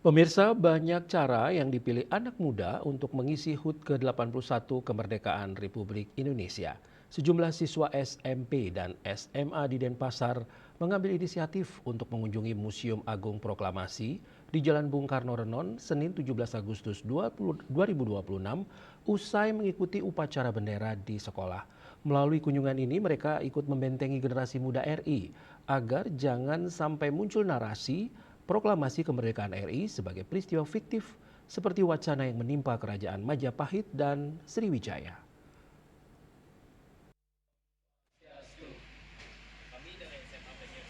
Pemirsa, banyak cara yang dipilih anak muda untuk mengisi HUT ke-81 kemerdekaan Republik Indonesia. Sejumlah siswa SMP dan SMA di Denpasar mengambil inisiatif untuk mengunjungi Museum Agung Proklamasi di Jalan Bung Karno Renon, Senin 17 Agustus 2026, usai mengikuti upacara bendera di sekolah. Melalui kunjungan ini, mereka ikut membentengi generasi muda RI agar jangan sampai muncul narasi proklamasi kemerdekaan RI sebagai peristiwa fiktif seperti wacana yang menimpa kerajaan Majapahit dan Sriwijaya.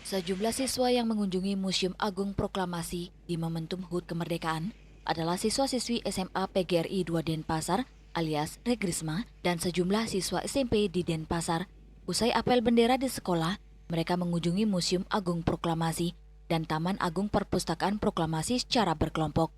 Sejumlah siswa yang mengunjungi Museum Agung Proklamasi di momentum HUT kemerdekaan adalah siswa-siswi SMA PGRI 2 Denpasar alias Regrisma dan sejumlah siswa SMP di Denpasar. Usai apel bendera di sekolah, mereka mengunjungi Museum Agung Proklamasi dan Taman Agung Perpustakaan Proklamasi secara berkelompok.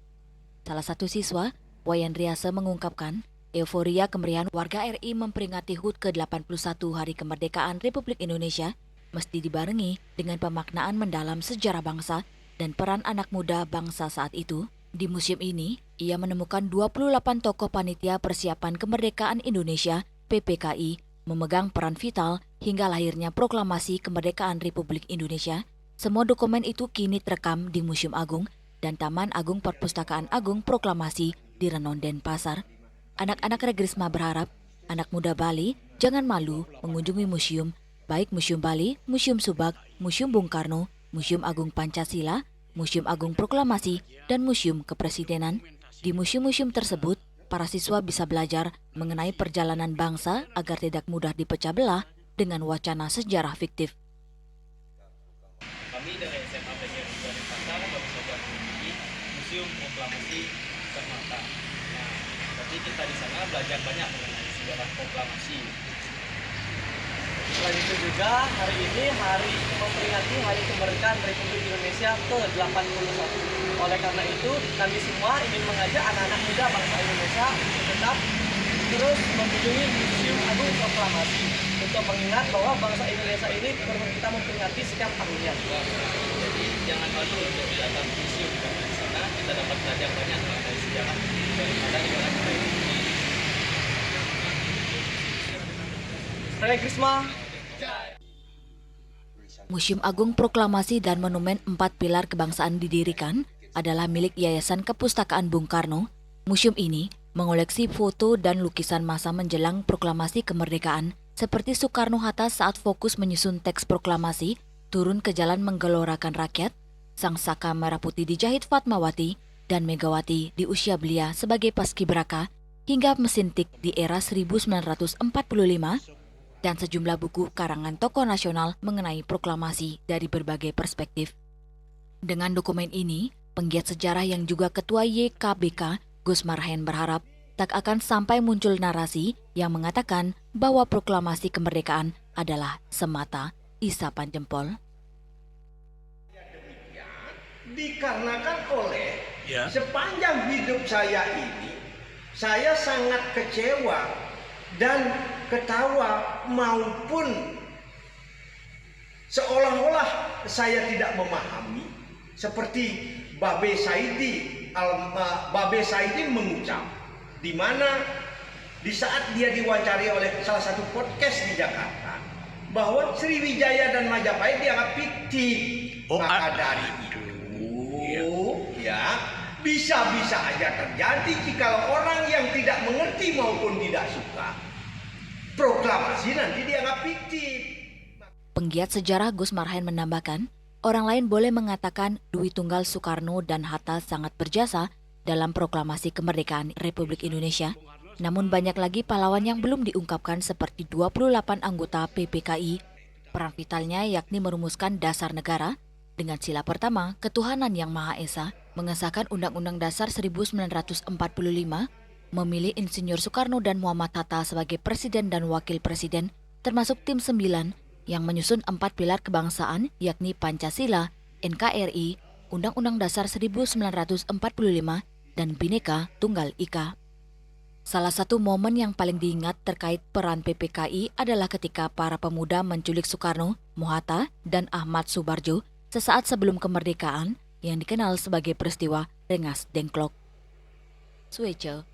Salah satu siswa, Wayan Riase, mengungkapkan euforia kemeriahan warga RI memperingati HUT ke-81 Hari Kemerdekaan Republik Indonesia mesti dibarengi dengan pemaknaan mendalam sejarah bangsa dan peran anak muda bangsa saat itu. Di museum ini, ia menemukan 28 tokoh panitia persiapan kemerdekaan Indonesia (PPKI) memegang peran vital hingga lahirnya proklamasi kemerdekaan Republik Indonesia. Semua dokumen itu kini terekam di Museum Agung dan Taman Agung Perpustakaan Agung Proklamasi di Renon, Denpasar. Anak-anak Regrisma berharap anak muda Bali jangan malu mengunjungi museum, baik Museum Bali, Museum Subak, Museum Bung Karno, Museum Agung Pancasila, Museum Agung Proklamasi, dan Museum Kepresidenan. Di museum-museum tersebut, para siswa bisa belajar mengenai perjalanan bangsa agar tidak mudah dipecah belah dengan wacana sejarah fiktif. Kami dari SMA PGRI 2 Denpasar baru saja mengunjungi Museum Proklamasi Soekarno-Hatta. Nah, berarti kita di sana belajar banyak mengenai sejarah proklamasi. Selain itu juga hari ini hari memperingati Hari Kemerdekaan Republik Indonesia ke-81. Oleh karena itu, kami semua ingin mengajak anak-anak muda bangsa Indonesia untuk tetap terus mengunjungi Museum Agung Proklamasi untuk mengingat bahwa bangsa Indonesia ini perlu kita memperingati setiap tahunnya. Jadi jangan malu untuk datang ke museum karena di sana kita dapat belajar banyak mengenai sejarah daripada negara kita ini. Regrisma. Museum Agung Proklamasi dan Monumen 4 Pilar Kebangsaan didirikan adalah milik Yayasan Kepustakaan Bung Karno. Museum ini mengoleksi foto dan lukisan masa menjelang proklamasi kemerdekaan seperti Soekarno-Hatta saat fokus menyusun teks proklamasi, turun ke jalan menggelorakan rakyat, sang saka merah putih dijahit Fatmawati, dan Megawati di usia belia sebagai paskibraka, hingga mesin tik di era 1945, dan sejumlah buku karangan tokoh nasional mengenai proklamasi dari berbagai perspektif. Dengan dokumen ini, penggiat sejarah yang juga ketua YKBK, Gus Marhen, berharap tak akan sampai muncul narasi yang mengatakan bahwa proklamasi kemerdekaan adalah semata isapan jempol. Dikarenakan sepanjang hidup saya ini, saya sangat kecewa dan ketawa maupun seolah-olah saya tidak memahami, seperti Babe Saidi mengucap, di mana di saat dia diwawancari oleh salah satu podcast di Jakarta bahwa Sriwijaya dan Majapahit dianggap fiktif. Maka dari itu bisa-bisa aja terjadi jika orang yang tidak mengerti maupun tidak suka proklamasi nanti dianggap fiktif. Penggiat sejarah Gus Marhen menambahkan, orang lain boleh mengatakan Dwi Tunggal Soekarno dan Hatta sangat berjasa dalam proklamasi kemerdekaan Republik Indonesia. Namun banyak lagi pahlawan yang belum diungkapkan seperti 28 anggota PPKI. Peran vitalnya yakni merumuskan dasar negara dengan sila pertama, ketuhanan yang Maha Esa, mengesahkan Undang-Undang Dasar 1945, memilih Insinyur Soekarno dan Muhammad Hatta sebagai presiden dan wakil presiden, termasuk tim 9 yang menyusun 4 pilar kebangsaan yakni Pancasila, NKRI, Undang-Undang Dasar 1945, dan Bhinneka Tunggal Ika. Salah satu momen yang paling diingat terkait peran PPKI adalah ketika para pemuda menculik Soekarno, Mohatta, dan Ahmad Subarjo sesaat sebelum kemerdekaan yang dikenal sebagai peristiwa Rengas Dengklok. Suece,